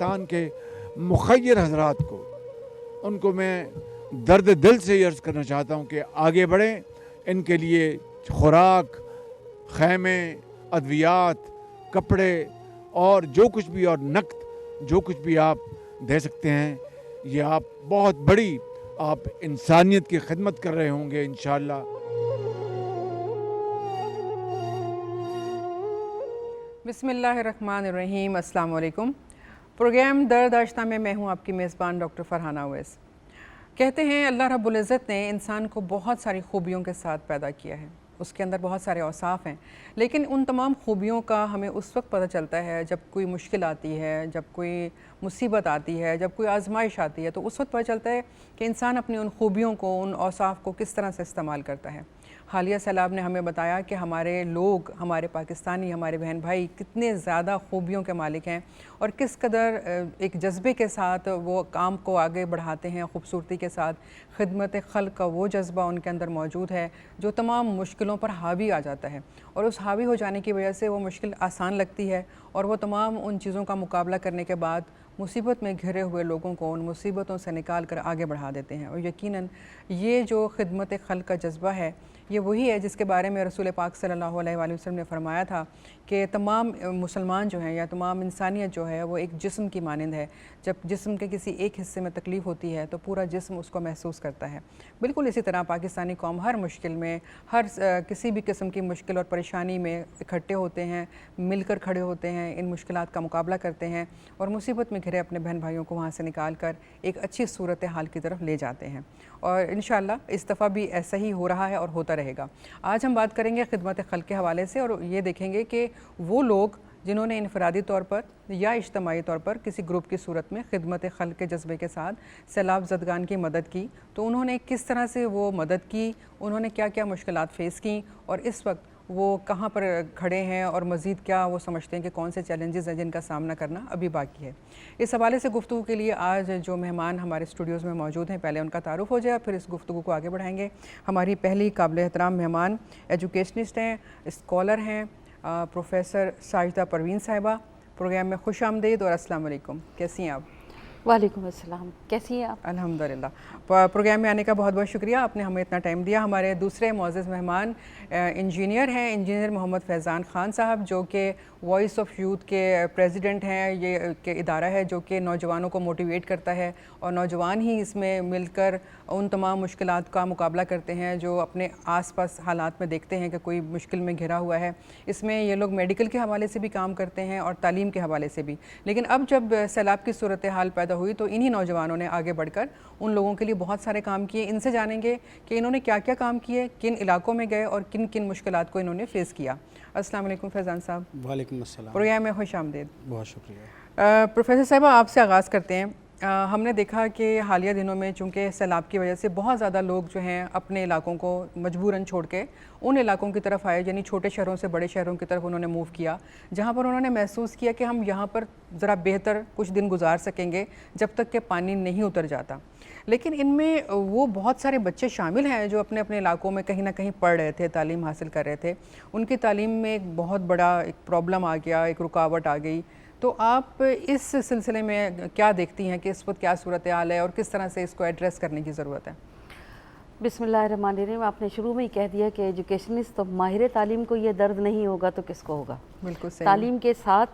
پاکستان کے مخیر حضرات کو ان کو میں درد دل سے عرض کرنا چاہتا ہوں کہ آگے بڑھیں. ان کے لیے خوراک، خیمے، ادویات، کپڑے اور جو کچھ بھی اور نقد جو کچھ بھی آپ دے سکتے ہیں، یہ آپ بہت بڑی آپ انسانیت کی خدمت کر رہے ہوں گے انشاءاللہ. بسم اللہ الرحمن الرحیم. السلام علیکم. پروگرام درد آشنا میں میں ہوں آپ کی میزبان ڈاکٹر فرحانہ اویس. کہتے ہیں اللہ رب العزت نے انسان کو بہت ساری خوبیوں کے ساتھ پیدا کیا ہے، اس کے اندر بہت سارے اوصاف ہیں، لیکن ان تمام خوبیوں کا ہمیں اس وقت پتہ چلتا ہے جب کوئی مشکل آتی ہے، جب کوئی مصیبت آتی ہے، جب کوئی آزمائش آتی ہے، تو اس وقت پتہ چلتا ہے کہ انسان اپنی ان خوبیوں کو، ان اوصاف کو کس طرح سے استعمال کرتا ہے. حالیہ سیلاب نے ہمیں بتایا کہ ہمارے لوگ، ہمارے پاکستانی، ہمارے بہن بھائی کتنے زیادہ خوبیوں کے مالک ہیں اور کس قدر ایک جذبے کے ساتھ وہ کام کو آگے بڑھاتے ہیں، خوبصورتی کے ساتھ. خدمت خلق کا وہ جذبہ ان کے اندر موجود ہے جو تمام مشکلوں پر حاوی آ جاتا ہے، اور اس حاوی ہو جانے کی وجہ سے وہ مشکل آسان لگتی ہے، اور وہ تمام ان چیزوں کا مقابلہ کرنے کے بعد مصیبت میں گھرے ہوئے لوگوں کو ان مصیبتوں سے نکال کر آگے بڑھا دیتے ہیں. اور یقیناً یہ جو خدمت خلق کا جذبہ ہے، یہ وہی ہے جس کے بارے میں رسول پاک صلی اللہ علیہ وآلہ وسلم نے فرمایا تھا کہ تمام مسلمان جو ہیں یا تمام انسانیت جو ہے وہ ایک جسم کی مانند ہے. جب جسم کے کسی ایک حصے میں تکلیف ہوتی ہے تو پورا جسم اس کو محسوس کرتا ہے. بالکل اسی طرح پاکستانی قوم ہر مشکل میں، ہر کسی بھی قسم کی مشکل اور پریشانی میں اکٹھے ہوتے ہیں، مل کر کھڑے ہوتے ہیں، ان مشکلات کا مقابلہ کرتے ہیں اور مصیبت میں گھرے اپنے بہن بھائیوں کو وہاں سے نکال کر ایک اچھی صورتحال کی طرف لے جاتے ہیں. اور انشاءاللہ اس دفعہ بھی ایسا ہی ہو رہا ہے اور ہوتا رہے گا. آج ہم بات کریں گے خدمت خلق کے حوالے سے، اور یہ دیکھیں گے کہ وہ لوگ جنہوں نے انفرادی طور پر یا اجتماعی طور پر کسی گروپ کی صورت میں خدمت خلق کے جذبے کے ساتھ سیلاب زدگان کی مدد کی، تو انہوں نے کس طرح سے وہ مدد کی، انہوں نے کیا کیا مشکلات فیس کیں، اور اس وقت وہ کہاں پر کھڑے ہیں اور مزید کیا وہ سمجھتے ہیں کہ کون سے چیلنجز ہیں جن کا سامنا کرنا ابھی باقی ہے. اس حوالے سے گفتگو کے لیے آج جو مہمان ہمارے اسٹوڈیوز میں موجود ہیں، پہلے ان کا تعارف ہو جائے، پھر اس گفتگو کو آگے بڑھائیں گے. ہماری پہلی قابل احترام مہمان ایجوکیشنسٹ ہیں، اسکالر ہیں، پروفیسر ساجدہ پروین صاحبہ. پروگرام میں خوش آمدید اور السلام علیکم. کیسی ہیں آپ؟ وعلیکم السلام. کیسی ہیں آپ؟ الحمدللہ. پروگرام میں آنے کا بہت بہت شکریہ، آپ نے ہمیں اتنا ٹائم دیا. ہمارے دوسرے معزز مہمان انجینئر ہیں، انجینئر محمد فیضان خان صاحب، جو کہ وائس آف یوتھ کے پریزیڈنٹ ہیں. یہ کہ ادارہ ہے جو کہ نوجوانوں کو موٹیویٹ کرتا ہے اور نوجوان ہی اس میں مل کر ان تمام مشکلات کا مقابلہ کرتے ہیں جو اپنے آس پاس حالات میں دیکھتے ہیں کہ کوئی مشکل میں گھرا ہوا ہے. اس میں یہ لوگ میڈیکل کے حوالے سے بھی کام کرتے ہیں اور تعلیم کے حوالے سے بھی. لیکن اب جب سیلاب کی صورتحال پیدا ہوئی تو انہی نوجوانوں نے آگے بڑھ کر ان لوگوں کے لیے بہت سارے کام کیے. ان سے جانیں گے کہ انہوں نے کیا کیا کام کیے، کن علاقوں میں گئے اور کن کن مشکلات کو انہوں نے فیس کیا. السلام علیکم فیضان صاحب. وعلیکم السلام. پروگرام میں خوش آمدید. بہت شکریہ. پروفیسر صاحبہ آپ سے آغاز کرتے ہیں. ہم نے دیکھا کہ حالیہ دنوں میں چونکہ سیلاب کی وجہ سے بہت زیادہ لوگ جو ہیں اپنے علاقوں کو مجبوراً چھوڑ کے ان علاقوں کی طرف آئے، یعنی چھوٹے شہروں سے بڑے شہروں کی طرف انہوں نے موو کیا، جہاں پر انہوں نے محسوس کیا کہ ہم یہاں پر ذرا بہتر کچھ دن گزار سکیں گے جب تک کہ پانی نہیں اتر جاتا. لیکن ان میں وہ بہت سارے بچے شامل ہیں جو اپنے اپنے علاقوں میں کہیں نہ کہیں پڑھ رہے تھے، تعلیم حاصل کر رہے تھے. ان کی تعلیم میں ایک بہت بڑا ایک پرابلم آ گیا، ایک رکاوٹ آ گئی. تو آپ اس سلسلے میں کیا دیکھتی ہیں کہ اس وقت کیا صورتحال ہے اور کس طرح سے اس کو ایڈریس کرنے کی ضرورت ہے؟ بسم اللہ الرحمن الرحیم. آپ نے شروع میں ہی کہہ دیا کہ ایجوکیشنسٹ تو ماہر تعلیم کو یہ درد نہیں ہوگا تو کس کو ہوگا. بالکل صحیح. تعلیم کے ساتھ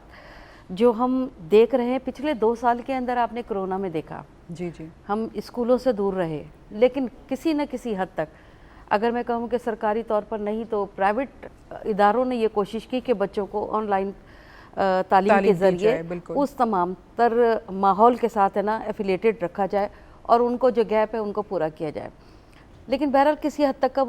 جو ہم دیکھ رہے ہیں پچھلے 2 سال کے اندر، آپ نے کرونا میں دیکھا جی جی ہم اسکولوں سے دور رہے، لیکن کسی نہ کسی حد تک اگر میں کہوں کہ سرکاری طور پر نہیں تو پرائیویٹ اداروں نے یہ کوشش کی کہ بچوں کو آن لائن تعلیم کے ذریعے اس تمام تر ماحول کے ساتھ ہے نا ایفیلیٹڈ رکھا جائے اور ان کو جو گیپ ہے ان کو پورا کیا جائے. لیکن بہرحال کسی حد تک کا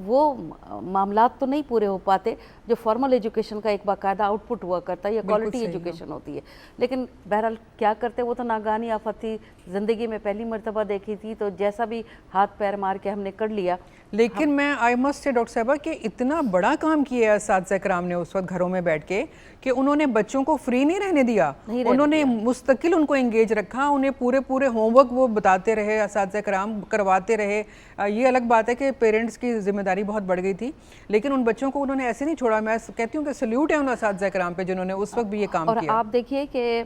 وہ معاملات تو نہیں پورے ہو پاتے جو فارمل ایجوکیشن کا ایک باقاعدہ آؤٹ پٹ ہوا کرتا ہے یا کوالٹی ایجوکیشن ہوتی ہے. لیکن بہرحال کیا کرتے وہ تو ناگہانی آفت تھی، زندگی میں پہلی مرتبہ دیکھی تھی، تو جیسا بھی ہاتھ پیر مار کے ہم نے کر لیا. لیکن میں آئی مسٹ سے ڈاکٹر صاحبہ کہ اتنا بڑا کام کیا اساتذہ کرام نے اس وقت گھروں میں بیٹھ کے کہ انہوں نے بچوں کو فری نہیں رہنے دیا، انہوں نے مستقل ان کو انگیج رکھا، انہیں پورے ہوم ورک وہ بتاتے رہے، اساتذہ کرام کرواتے رہے. یہ الگ بات ہے کہ پیرنٹس کی ذمہ داری بہت بڑھ گئی تھی، لیکن ان بچوں کو انہوں نے ایسے نہیں چھوڑا. میں کہتی ہوں کہ سلیوٹ ہے ان اساتذہ کرام پہ جنہوں نے اس وقت بھی یہ کام کیا. اور آپ دیکھیے کہ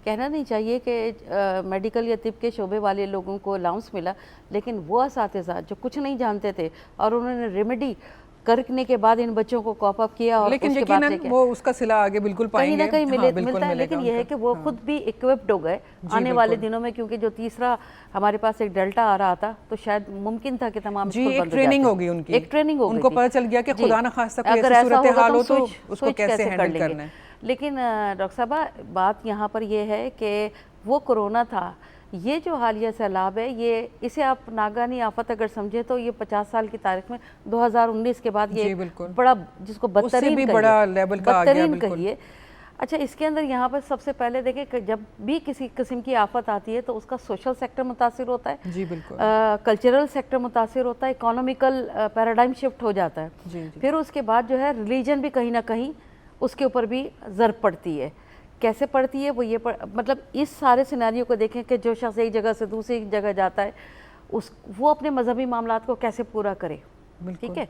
کہنا نہیں چاہیے کہ میڈیکل یا طب کے شعبے والے لوگوں کو الاؤنس ملا، لیکن وہ اساتذہ جو کچھ نہیں جانتے تھے اور انہوں نے ریمیڈی کرنے کے بعد ان بچوں کو کاپ اپ کیا، اور لیکن یقیناً وہ اس کا صلہ آگے بالکل پائیں گے، کہیں نہ کہیں ملتا ہے. لیکن یہ ہے کہ وہ خود بھی ایکوپڈ ہو گئے آنے والے دنوں میں، کیونکہ جو تیسرا ہمارے پاس ایک ڈیلٹا آ رہا تھا تو شاید ممکن تھا کہ تمام جی ایک ٹریننگ ہوگی ان کی، ایک ٹریننگ ہوگی، ان کو پتہ چل گیا کہ خدا نہ خواستہ کوئی ایسی صورتحال ہو تو اس کو کیسے ہینڈل کرنا ہے. لیکن ڈاکٹر صاحبہ بات یہاں پر یہ ہے کہ وہ کورونا تھا، یہ جو حالیہ سیلاب ہے یہ اسے آپ ناگہانی آفت اگر سمجھے تو یہ 50 سال کی تاریخ میں 2019 کے بعد یہ بڑا جس کو بدترین کہیے. اچھا اس کے اندر یہاں پر سب سے پہلے دیکھیں کہ جب بھی کسی قسم کی آفت آتی ہے تو اس کا سوشل سیکٹر متاثر ہوتا ہے، جی بالکل، کلچرل سیکٹر متاثر ہوتا ہے، اکانومیکل پیراڈائم شفٹ ہو جاتا ہے، پھر اس کے بعد جو ہے ریلیجن بھی کہیں نہ کہیں اس کے اوپر بھی ضرب پڑتی ہے. کیسے پڑتی ہے وہ یہ مطلب اس سارے سیناریو کو دیکھیں کہ جو شخص ایک جگہ سے دوسری جگہ جاتا ہے وہ اپنے مذہبی معاملات کو کیسے پورا کرے. ٹھیک ہے،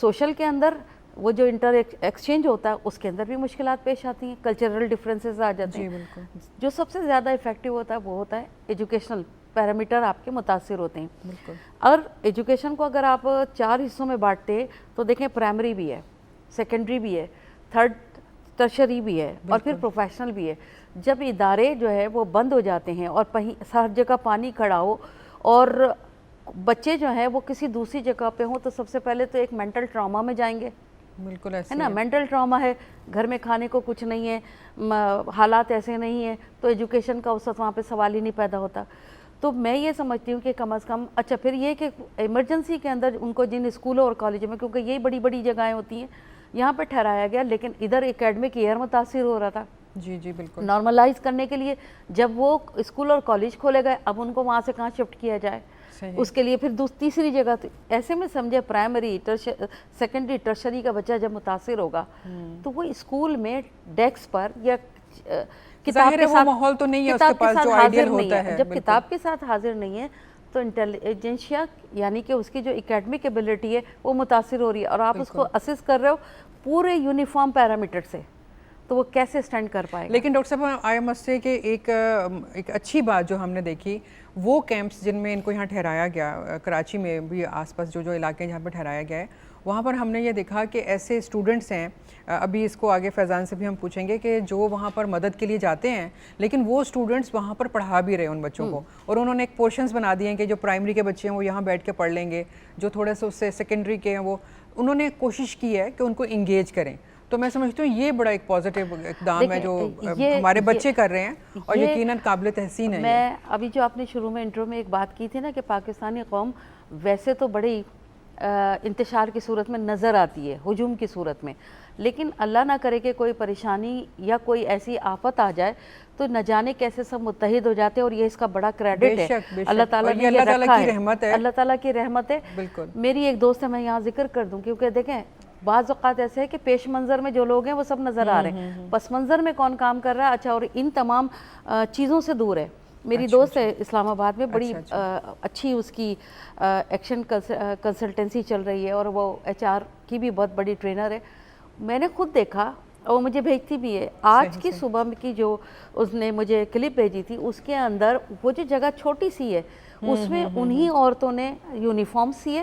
سوشل کے اندر وہ جو انٹر ایکسچینج ہوتا ہے اس کے اندر بھی مشکلات پیش آتی ہیں، کلچرل ڈفرینسز آ جاتے ہیں. جو سب سے زیادہ افیکٹو ہوتا ہے وہ ہوتا ہے ایجوکیشنل پیرامیٹر آپ کے متاثر ہوتے ہیں. اور ایجوکیشن کو اگر آپ 4 حصوں میں بانٹتے تو دیکھیں پرائمری بھی ہے، سیکنڈری بھی ہے، تھرڈ ٹرشری بھی ہے اور پھر پروفیشنل بھی ہے. جب ادارے جو ہے وہ بند ہو جاتے ہیں اور ہر جگہ پانی کھڑا ہو اور بچے جو ہیں وہ کسی دوسری جگہ پہ ہوں تو سب سے پہلے تو ایک مینٹل ٹراما میں جائیں گے. بالکل ایسے ہے نا، مینٹل ٹراما ہے، گھر میں کھانے کو کچھ نہیں ہے، حالات ایسے نہیں ہیں تو ایجوکیشن کا اس وقت وہاں پہ سوال ہی نہیں پیدا ہوتا. تو میں یہ سمجھتی ہوں کہ کم از کم اچھا پھر یہ کہ ایمرجنسی کے اندر ان کو جن اسکولوں اور کالجوں میں، کیونکہ یہی بڑی بڑی جگہیں ہوتی ہیں، یہاں پہ ٹھہرایا گیا، لیکن ادھر اکیڈمک ایئر متاثر ہو رہا تھا. جی جی بالکل، نارملائز کرنے کے لیے جب وہ اسکول اور کالج کھولے گئے اب ان کو وہاں سے کہاں شفٹ کیا جائے، اس کے لیے پھر تیسری جگہ. ایسے میں سمجھے پرائمری سیکنڈری ٹرشری کا بچہ جب متاثر ہوگا تو وہ اسکول میں ڈیسک پر یا کتاب کے ساتھ ماحول تو نہیں ہے، اس کے پاس جو آئیڈیل ہوتا ہے، جب کتاب کے ساتھ حاضر نہیں ہے تو انٹیلیجنشیا یعنی کہ اس کی جو اکیڈمک ایبلٹی ہے وہ متاثر ہو رہی ہے اور آپ اس کو اسس کر رہے ہو پورے یونیفارم پیرامیٹر سے، تو وہ کیسے سٹینڈ کر پائے گا. لیکن ڈاکٹر صاحب آئی مسٹ سے کہ ایک اچھی بات جو ہم نے دیکھی وہ کیمپس جن میں ان کو یہاں ٹھہرایا گیا، کراچی میں بھی آس پاس جو علاقے جہاں پہ ٹھہرایا گیا ہے وہاں پر ہم نے یہ دیکھا کہ ایسے اسٹوڈنٹس ہیں، ابھی اس کو آگے فیضان سے بھی ہم پوچھیں گے کہ جو وہاں پر مدد کے لیے جاتے ہیں لیکن وہ اسٹوڈنٹس وہاں پر پڑھا بھی رہے ان بچوں کو، اور انہوں نے ایک پورشنز بنا دیے ہیں کہ جو پرائمری کے بچے ہیں وہ یہاں بیٹھ کے پڑھ لیں گے، جو تھوڑے سے اس سے سیکنڈری کے ہیں وہ انہوں نے کوشش کی ہے کہ ان کو انگیج کریں. تو میں سمجھتی ہوں یہ بڑا ایک پازیٹیو اقدام ہے جو ہمارے بچے کر رہے ہیں اور یقیناً قابل تحسین ہے. میں ابھی جو آپ نے شروع میں انٹرو میں ایک بات کی تھی نا کہ پاکستانی قوم ویسے تو بڑی انتشار کی صورت میں نظر آتی ہے، ہجوم کی صورت میں، لیکن اللہ نہ کرے کہ کوئی پریشانی یا کوئی ایسی آفت آ جائے تو نہ جانے کیسے سب متحد ہو جاتے ہیں، اور یہ اس کا بڑا کریڈٹ ہے اللہ تعالیٰ نے، اللہ تعالیٰ کی رحمت ہے، اللہ تعالیٰ کی رحمت ہے. میری ایک دوست ہے، میں یہاں ذکر کر دوں کیونکہ دیکھیں بعض اوقات ایسے ہے کہ پیش منظر میں جو لوگ ہیں وہ سب نظر آ رہے ہیں، پس منظر میں کون کام کر رہا ہے. اچھا، اور ان تمام چیزوں سے دور ہے. میری دوست ہے اسلام آباد میں، بڑی اچھی اس کی ایکشن کنسلٹنسی چل رہی ہے اور وہ HR کی بھی بہت بڑی ٹرینر ہے. میں نے خود دیکھا اور وہ مجھے بھیجتی بھی ہے، آج کی صبح کی جو اس نے مجھے کلپ بھیجی تھی اس کے اندر وہ جو جگہ چھوٹی سی ہے اس میں انہی عورتوں نے یونیفارم سیے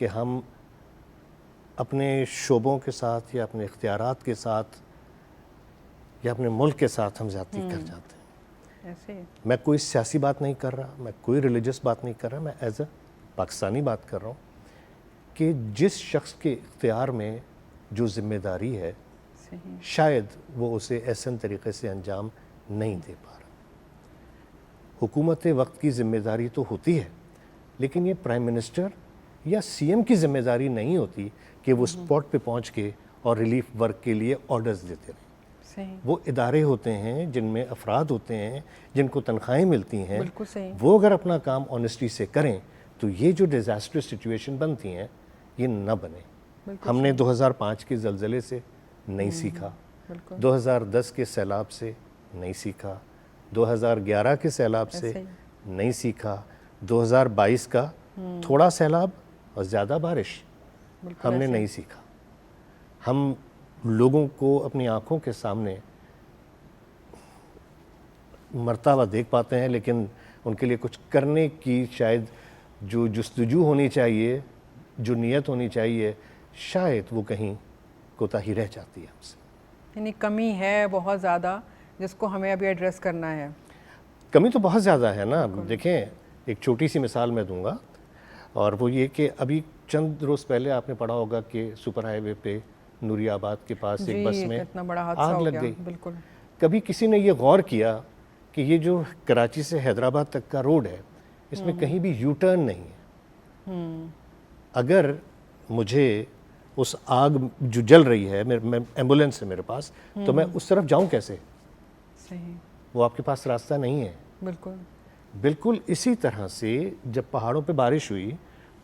کہ ہم اپنے شعبوں کے ساتھ یا اپنے اختیارات کے ساتھ یا اپنے ملک کے ساتھ ہم زیادتی کر جاتے ہیں. ایسے میں کوئی سیاسی بات نہیں کر رہا, میں کوئی ریلیجس بات نہیں کر رہا, میں ایز اے پاکستانی بات کر رہا ہوں کہ جس شخص کے اختیار میں جو ذمہ داری ہے شاید وہ اسے احسن طریقے سے انجام نہیں دے پا رہا. حکومت وقت کی ذمہ داری تو ہوتی ہے, لیکن یہ پرائم منسٹر یا سی ایم کی ذمہ داری نہیں ہوتی کہ وہ اسپاٹ پہ پہنچ کے اور ریلیف ورک کے لیے آرڈرز دیتے رہیں. وہ ادارے ہوتے ہیں جن میں افراد ہوتے ہیں جن کو تنخواہیں ملتی ہیں, وہ اگر اپنا کام آنیسٹی سے کریں تو یہ جو ڈیزاسٹر سچویشن بنتی ہیں یہ نہ بنے. ہم نے 2005 کے زلزلے سے نہیں سیکھا, 2010 کے سیلاب سے نہیں سیکھا, 2011 کے سیلاب سے نہیں سیکھا, 2022 کا تھوڑا سیلاب اور زیادہ بارش ہم نے نہیں سیکھا. ہم لوگوں کو اپنی آنکھوں کے سامنے مرتا ہوا دیکھ پاتے ہیں, لیکن ان کے لیے کچھ کرنے کی شاید جو جستجو ہونی چاہیے, جو نیت ہونی چاہیے, شاید وہ کہیں کوتاہی رہ جاتی ہے ہم سے. یعنی کمی ہے بہت زیادہ جس کو ہمیں ابھی ایڈریس کرنا ہے. کمی تو بہت زیادہ ہے نا. دیکھیں ایک چھوٹی سی مثال میں دوں گا, اور وہ یہ کہ ابھی چند روز پہلے آپ نے پڑھا ہوگا کہ سپر ہائی وے پہ نوری آباد کے پاس ایک بس میں آگ لگ گئی. کبھی کسی نے یہ غور کیا کہ یہ جو کراچی سے حیدرآباد تک کا روڈ ہے اس میں کہیں بھی یو ٹرن نہیں ہے. اگر مجھے اس آگ جو جل رہی ہے, ایمبولینس ہے میرے پاس, تو میں اس طرف جاؤں کیسے؟ وہ آپ کے پاس راستہ نہیں ہے. بالکل اسی طرح سے جب پہاڑوں پہ بارش ہوئی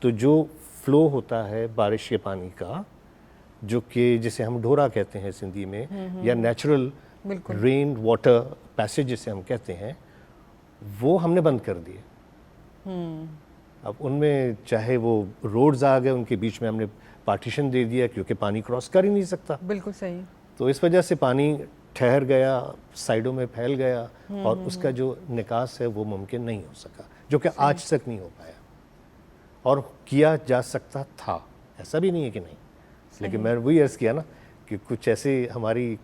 تو جو فلو ہوتا ہے بارش کے پانی کا, جو کہ جسے ہم ڈھورا کہتے ہیں سندھی میں, یا نیچرل رین واٹر پیسج جسے ہم کہتے ہیں, وہ ہم نے بند کر دیے. اب ان میں چاہے وہ روڈز آ گئے, ان کے بیچ میں ہم نے پارٹیشن دے دیا کیونکہ پانی کراس کر ہی نہیں سکتا. بالکل صحیح. تو اس وجہ سے پانی ٹھہر گیا, سائڈوں میں پھیل گیا, اور اس کا جو نکاس ہے وہ ممکن نہیں ہو سکا, جو کہ آج تک نہیں ہو پایا. اور کیا جا سکتا تھا, ایسا بھی نہیں ہے کہ نہیں, لیکن میں نے وہی عرض کیا نا کہ کچھ ایسے ہماری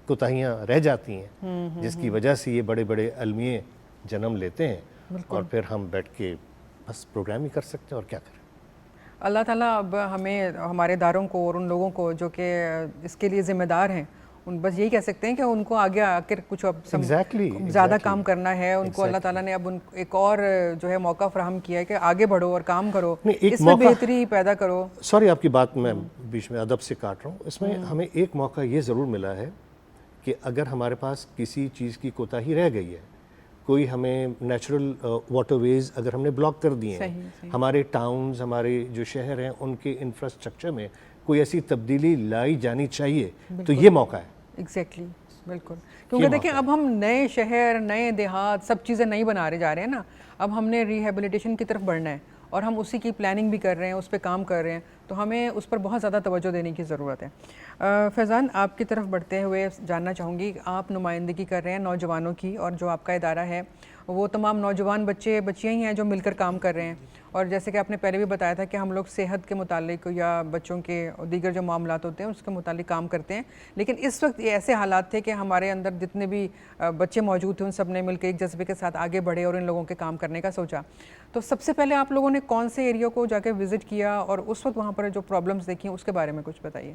کوتاہیاں رہ جاتی ہیں جس کی وجہ سے یہ بڑے بڑے المیے جنم لیتے ہیں, اور پھر ہم بیٹھ کے بس پروگرام ہی کر سکتے ہیں, اور کیا کریں. اللہ تعالیٰ اب ہمیں ہمارے اداروں کو اور ان لوگوں کو جو کہ اس کے لیے ذمہ دار ہیں, ان بس یہی کہہ سکتے ہیں کہ ان کو آگے آ کر کچھ زیادہ کام کرنا ہے. ان کو اللہ تعالیٰ نے اب ایک اور جو ہے موقع فراہم کیا ہے کہ آگے بڑھو اور کام کرو, اس میں بہتری پیدا کرو. سوری آپ کی بات میں بیچ میں ادب سے کاٹ رہا ہوں. اس میں ہمیں ایک موقع یہ ضرور ملا ہے کہ اگر ہمارے پاس کسی چیز کی کوتاہی رہ گئی ہے, کوئی ہمیں نیچرل واٹر ویز اگر ہم نے بلاک کر دیے ہیں, ہمارے ٹاؤنز, ہمارے جو شہر ہیں, ان کے انفراسٹرکچر میں کوئی ایسی تبدیلی لائی جانی چاہیے, تو یہ موقع ہے. ایگزیکٹلی, بالکل. کیونکہ دیکھیں اب ہم نئے شہر, نئے دیہات, سب چیزیں نئی بنا رہے جا رہے ہیں نا. اب ہم نے ریہیبلیٹیشن کی طرف بڑھنا ہے, اور ہم اسی کی پلاننگ بھی کر رہے ہیں, اس پہ کام کر رہے ہیں, تو ہمیں اس پر بہت زیادہ توجہ دینے کی ضرورت ہے. فیضان, آپ کی طرف بڑھتے ہوئے جاننا چاہوں گی, آپ نمائندگی کر رہے ہیں نوجوانوں کی, اور جو آپ کا ادارہ ہے وہ تمام نوجوان بچے بچیاں ہی ہیں جو مل کر کام کر رہے ہیں. اور جیسے کہ آپ نے پہلے بھی بتایا تھا کہ ہم لوگ صحت کے متعلق یا بچوں کے دیگر جو معاملات ہوتے ہیں اس کے متعلق کام کرتے ہیں, لیکن اس وقت ایسے حالات تھے کہ ہمارے اندر جتنے بھی بچے موجود تھے ان سب نے مل کے ایک جذبے کے ساتھ آگے بڑھے اور ان لوگوں کے کام کرنے کا سوچا. تو سب سے پہلے آپ لوگوں نے کون سے ایریا کو جا کے وزٹ کیا, اور اس وقت وہاں پر جو پرابلمس دیکھی اس کے بارے میں کچھ بتائیے.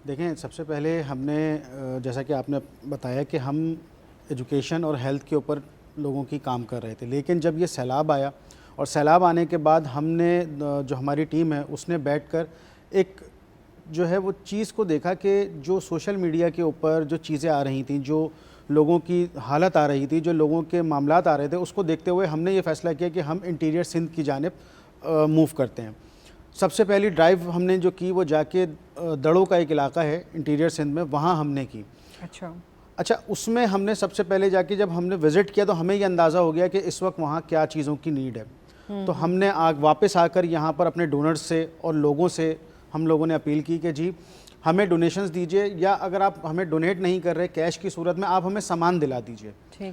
دیکھیں, سب سے پہلے ہم نے جیسا کہ آپ نے بتایا کہ ہم ایجوکیشن اور ہیلتھ کے اوپر لوگوں کی کام کر رہے تھے, لیکن جب یہ سیلاب آیا, اور سیلاب آنے کے بعد ہم نے جو ہماری ٹیم ہے اس نے بیٹھ کر ایک جو ہے وہ چیز کو دیکھا کہ جو سوشل میڈیا کے اوپر جو چیزیں آ رہی تھیں, جو لوگوں کی حالت آ رہی تھی, جو لوگوں کے معاملات آ رہے تھے, اس کو دیکھتے ہوئے ہم نے یہ فیصلہ کیا کہ ہم انٹیریئر سندھ کی جانب موو کرتے ہیں. سب سے پہلی ڈرائیو ہم نے جو کی وہ جا کے دڑوں کا ایک علاقہ ہے انٹیریئر سندھ میں, وہاں ہم نے کی. اچھا, اس میں ہم نے سب سے پہلے جا کے جب ہم نے وزٹ کیا تو ہمیں یہ اندازہ ہو گیا کہ اس وقت وہاں کیا چیزوں کی نیڈ ہے. تو ہم نے واپس آ کر یہاں پر اپنے ڈونرز سے اور لوگوں سے ہم لوگوں نے اپیل کی کہ جی ہمیں ڈونیشنز دیجئے, یا اگر آپ ہمیں ڈونیٹ نہیں کر رہے کیش کی صورت میں, آپ ہمیں سامان دلا دیجئے.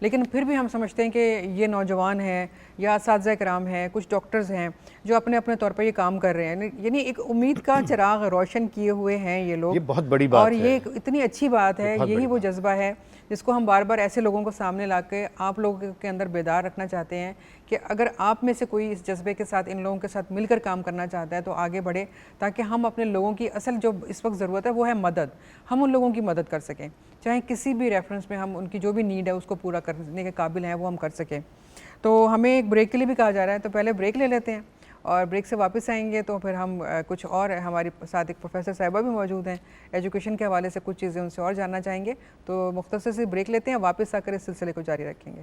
لیکن پھر بھی ہم سمجھتے ہیں کہ یہ نوجوان ہیں یا اساتذہ کرام ہیں, کچھ ڈاکٹرز ہیں جو اپنے اپنے طور پر یہ کام کر رہے ہیں, یعنی ایک امید کا چراغ روشن کیے ہوئے ہیں یہ لوگ. یہ بہت بڑی بات اور ہے, یہ اتنی اچھی بات ہے, یہی وہ جذبہ ہے جس کو ہم بار بار ایسے لوگوں کو سامنے لا کے آپ لوگوں کے اندر بیدار رکھنا چاہتے ہیں کہ اگر آپ میں سے کوئی اس جذبے کے ساتھ ان لوگوں کے ساتھ مل کر کام کرنا چاہتا ہے تو آگے بڑھے, تاکہ ہم اپنے لوگوں کی اصل جو اس وقت ضرورت ہے وہ ہے مدد, ہم ان لوگوں کی مدد کر سکیں, چاہے کسی بھی ریفرنس میں ہم ان کی جو بھی نیڈ ہے اس کو پورا کرنے کے قابل ہیں وہ ہم کر سکیں. تو ہمیں ایک بریک کے لیے بھی کہا جا رہا ہے, تو پہلے بریک لے لیتے ہیں اور بریک سے واپس آئیں گے تو پھر ہم کچھ اور, ہماری ساتھ ایک پروفیسر صاحبہ بھی موجود ہیں, ایجوکیشن کے حوالے سے کچھ چیزیں ان سے اور جاننا چاہیں گے. تو مختصر سے بریک لیتے ہیں, واپس آ کر اس سلسلے کو جاری رکھیں گے.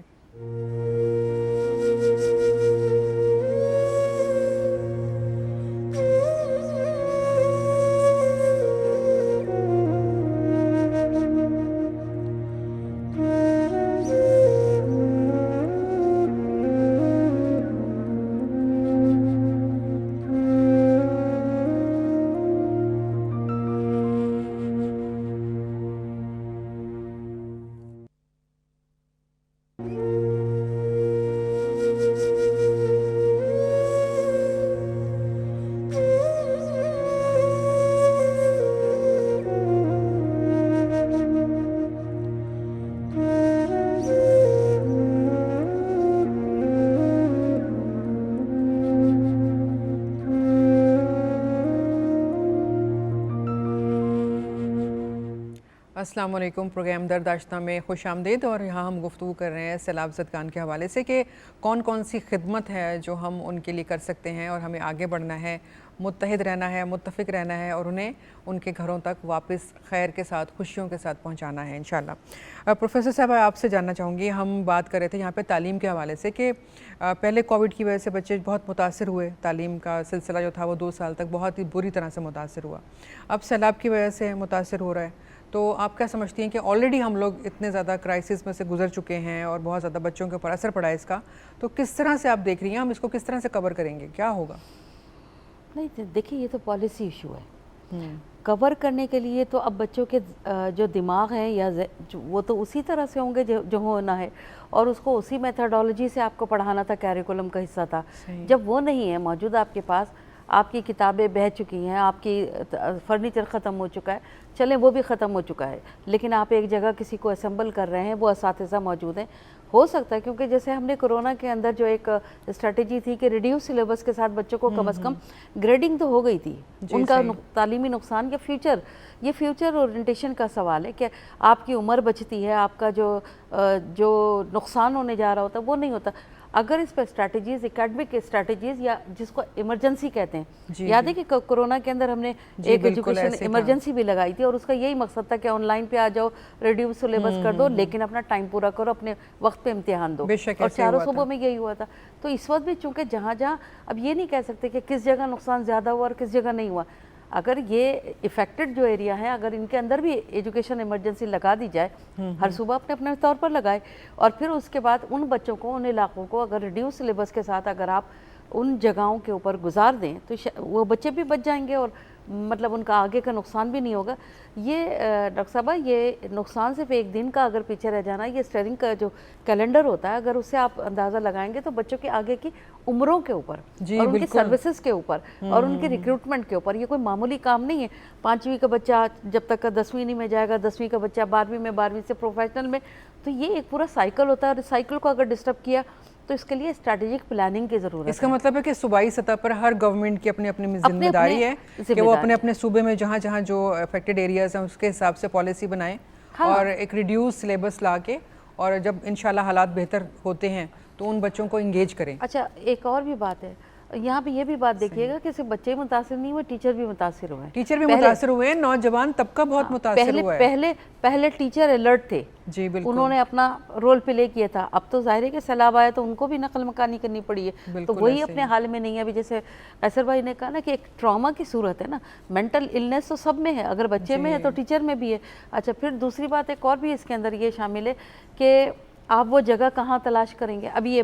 السلام علیکم. پروگرام درد آشنا میں خوش آمدید. اور یہاں ہم گفتگو کر رہے ہیں سیلاب زدگان کے حوالے سے کہ کون کون سی خدمت ہے جو ہم ان کے لیے کر سکتے ہیں, اور ہمیں آگے بڑھنا ہے, متحد رہنا ہے, متفق رہنا ہے, اور انہیں ان کے گھروں تک واپس خیر کے ساتھ, خوشیوں کے ساتھ پہنچانا ہے انشاءاللہ. پروفیسر صاحب, آپ سے جاننا چاہوں گی, ہم بات کر رہے تھے یہاں پہ تعلیم کے حوالے سے کہ پہلے کووڈ کی وجہ سے بچے بہت متاثر ہوئے, تعلیم کا سلسلہ جو تھا وہ 2 سال تک بہت ہی بری طرح سے متاثر ہوا. اب سیلاب کی وجہ سے متاثر ہو رہا ہے, تو آپ کیا سمجھتی ہیں کہ آلریڈی ہم لوگ اتنے زیادہ کرائسس میں سے گزر چکے ہیں اور بہت زیادہ بچوں کے اوپر اثر پڑا ہے اس کا, تو کس طرح سے آپ دیکھ رہی ہیں, ہم اس کو کس طرح سے کور کریں گے, کیا ہوگا؟ نہیں دیکھیں, یہ تو پالیسی ایشو ہے. کور کرنے کے لیے تو اب بچوں کے جو دماغ ہیں یا وہ تو اسی طرح سے ہوں گے جو ہونا ہے, اور اس کو اسی میتھڈالوجی سے آپ کو پڑھانا تھا, کیریکولم کا حصہ تھا. جب وہ نہیں ہے موجود آپ کے پاس, آپ کی کتابیں بہہ چکی ہیں, آپ کی فرنیچر ختم ہو چکا ہے, چلیں وہ بھی ختم ہو چکا ہے, لیکن آپ ایک جگہ کسی کو اسمبل کر رہے ہیں, وہ اساتذہ موجود ہیں. ہو سکتا ہے کیونکہ جیسے ہم نے کرونا کے اندر جو ایک اسٹریٹجی تھی کہ ریڈیوس سلیبس کے ساتھ بچوں کو کم از کم گریڈنگ تو ہو گئی تھی, ان کا تعلیمی نقصان یا یہ فیوچر اورینٹیشن کا سوال ہے کہ آپ کی عمر بچتی ہے, آپ کا جو نقصان ہونے جا رہا ہوتا ہے وہ نہیں ہوتا. اگر اس پہ اسٹریٹجیز, اکیڈمک اسٹریٹجیز یا جس کو ایمرجنسی کہتے ہیں, یاد ہے کہ کرونا کے اندر ہم نے ایک ایجوکیشن ایمرجنسی بھی لگائی تھی, اور اس کا یہی مقصد تھا کہ آن لائن پہ آ جاؤ, ریڈیوس سلیبس کر دو, لیکن اپنا ٹائم پورا کرو, اپنے وقت پہ امتحان دو, اور چاروں صوبوں میں یہی ہوا تھا. تو اس وقت بھی چونکہ جہاں اب یہ نہیں کہہ سکتے کہ کس جگہ نقصان زیادہ ہوا اور کس جگہ نہیں ہوا. اگر یہ افیکٹڈ جو ایریا ہے, اگر ان کے اندر بھی ایجوکیشن ایمرجنسی لگا دی جائے, ہر صوبہ اپنے طور پر لگائے, اور پھر اس کے بعد ان بچوں کو, ان علاقوں کو اگر ریڈیوس سلیبس کے ساتھ اگر آپ ان جگہوں کے اوپر گزار دیں تو وہ بچے بھی بچ جائیں گے, اور مطلب ان کا آگے کا نقصان بھی نہیں ہوگا. یہ ڈاکٹر صاحبہ, یہ نقصان صرف ایک دن کا اگر پیچھے رہ جانا, یہ اسٹیئرنگ کا جو کیلنڈر ہوتا ہے, اگر اس سے آپ اندازہ لگائیں گے تو بچوں کے آگے کی عمروں کے اوپر اور ان کی سروسز کے اوپر اور ان کی ریکروٹمنٹ کے اوپر, یہ کوئی معمولی کام نہیں ہے. 5ویں کا بچہ جب تک کا 10ویں میں جائے گا, 10ویں کا بچہ 12ویں میں, 12ویں سے پروفیشنل میں, تو یہ ایک پورا سائیکل ہوتا ہے, اور اس سائیکل کو اگر ڈسٹرب کیا تو اس کے لیے اسٹریٹجک پلاننگ کی ضرورت ہے. اس کا مطلب ہے کہ صوبائی سطح پر ہر گورنمنٹ کی اپنی اپنی ذمہ داری ہے کہ وہ اپنے اپنے صوبے میں جہاں جہاں جو افیکٹڈ ایریاز ہیں اس کے حساب سے پالیسی بنائیں, اور ایک ریڈیوس سلیبس لا کے, اور جب انشاءاللہ حالات بہتر ہوتے ہیں تو ان بچوں کو انگیج کریں. اچھا, ایک اور بھی بات ہے یہاں پہ, یہ بھی بات دیکھیے گا کہ صرف بچے متاثر نہیں ہوئے, ٹیچر بھی متاثر ہوئے ہیں. ٹیچر بھی متاثر ہوئے ہیں, نوجوان طبقہ بہت متاثر ہوا ہے. پہلے ٹیچر الرٹ تھے, جی بالکل, انہوں نے اپنا رول پلے کیا تھا. اب تو ظاہر ہے کہ سیلاب آیا تو ان کو بھی نقل مکانی کرنی پڑی ہے, تو وہی اپنے حال میں نہیں ہے. ابھی جیسے قیصر بھائی نے کہا نا کہ ایک ٹراما کی صورت ہے نا, مینٹل النیس تو سب میں ہے, اگر بچے میں ہے تو ٹیچر میں بھی ہے. اچھا, پھر دوسری بات ایک اور بھی اس کے اندر یہ شامل ہے کہ آپ وہ جگہ کہاں تلاش کریں گے. ابھی یہ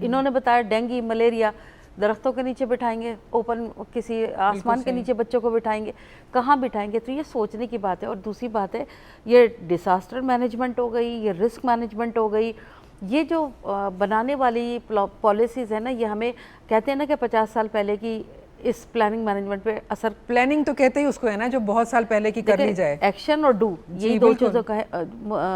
انہوں نے بتایا ڈینگی, ملیریا, درختوں کے نیچے بٹھائیں گے, اوپن کسی آسمان کے نیچے بچوں کو بٹھائیں گے, کہاں بٹھائیں گے؟ تو یہ سوچنے کی بات ہے. اور دوسری بات ہے یہ ڈیزاسٹر مینجمنٹ ہو گئی, یہ رسک مینجمنٹ ہو گئی, یہ جو بنانے والی پالیسیز ہیں نا, یہ ہمیں کہتے ہیں نا کہ 50 سال پہلے کی اس پلاننگ مینجمنٹ پہ اثر. پلاننگ تو کہتے ہی اس کو ہے نا جو بہت سال پہلے کی کر لی جائے. ایکشن اور ڈو, یہ دو چیزوں کا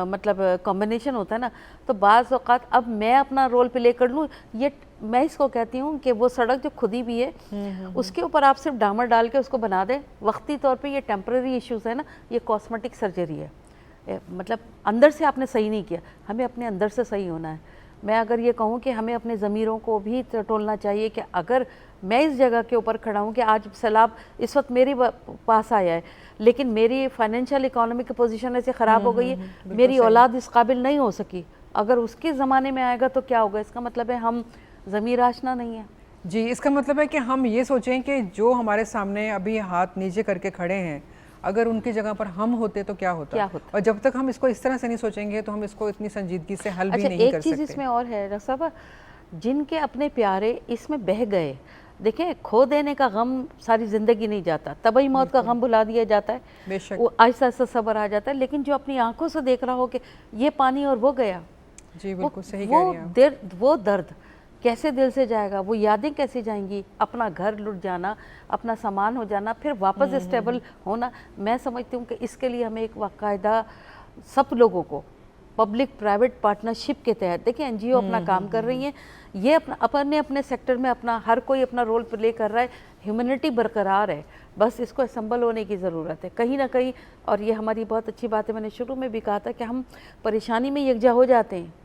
مطلب کمبینیشن ہوتا ہے نا. تو بعض اوقات اب میں اپنا رول پلے کر لوں, یہ میں اس کو کہتی ہوں کہ وہ سڑک جو کھدی بھی ہے اس کے اوپر آپ صرف ڈامر ڈال کے اس کو بنا دیں وقتی طور پہ. یہ ٹیمپرری ایشوز ہے نا, یہ کاسمیٹک سرجری ہے, مطلب اندر سے آپ نے صحیح نہیں کیا, ہمیں اپنے اندر سے صحیح ہونا ہے. میں اگر یہ کہوں کہ ہمیں اپنے ضمیروں کو بھی ٹٹولنا چاہیے کہ اگر میں اس جگہ کے اوپر کھڑا ہوں کہ آج سیلاب اس وقت میری پاس آیا ہے لیکن میری فائنینشیل اکانومی کی پوزیشن ایسے خراب ہو گئی ہے, میری اولاد اس قابل نہیں ہو سکی, اگر اس کے زمانے میں آئے گا تو کیا ہوگا؟ اس کا مطلب ہے ہم ضمیر آشنا نہیں ہے. جی, اس کا مطلب ہے کہ ہم یہ سوچیں کہ جو ہمارے سامنے ابھی ہاتھ نیچے کر کے کھڑے ہیں, اگر ان کی جگہ پر ہم ہوتے تو کیا ہوتا؟ اور جب تک ہم اس کو اس طرح سے نہیں سوچیں گے تو ہم اس کو اتنی سنجیدگی سے حل بھی نہیں کر سکتے. ایک چیز اس میں اور ہے ڈاکٹر صاحب, جن کے اپنے پیارے اس میں بہہ گئے, دیکھیں کھو دینے کا غم ساری زندگی نہیں جاتا, طبعی موت کا غم بھلا دیا جاتا ہے, وہ آہستہ آہستہ صبر آ جاتا ہے, لیکن جو اپنی آنکھوں سے دیکھ رہا ہو کہ یہ پانی اور وہ گیا, جی بالکل صحیح کہہ رہی ہیں, وہ درد کیسے دل سے جائے گا, وہ یادیں کیسے جائیں گی, اپنا گھر لٹ جانا, اپنا سامان ہو جانا, پھر واپس اسٹیبل ہونا. میں سمجھتی ہوں کہ اس کے لیے ہمیں ایک باقاعدہ سب لوگوں کو پبلک پرائیویٹ پارٹنرشپ کے تحت, دیکھیں این جی او اپنا کام کر رہی ہیں, یہ اپنے سیکٹر میں اپنا ہر کوئی اپنا رول پلے کر رہا ہے, ہیومنٹی برقرار ہے, بس اس کو اسمبل ہونے کی ضرورت ہے کہیں نہ کہیں. اور یہ ہماری بہت اچھی بات ہے, میں نے شروع میں بھی کہا تھا کہ ہم پریشانی میں یکجا ہو جاتے ہیں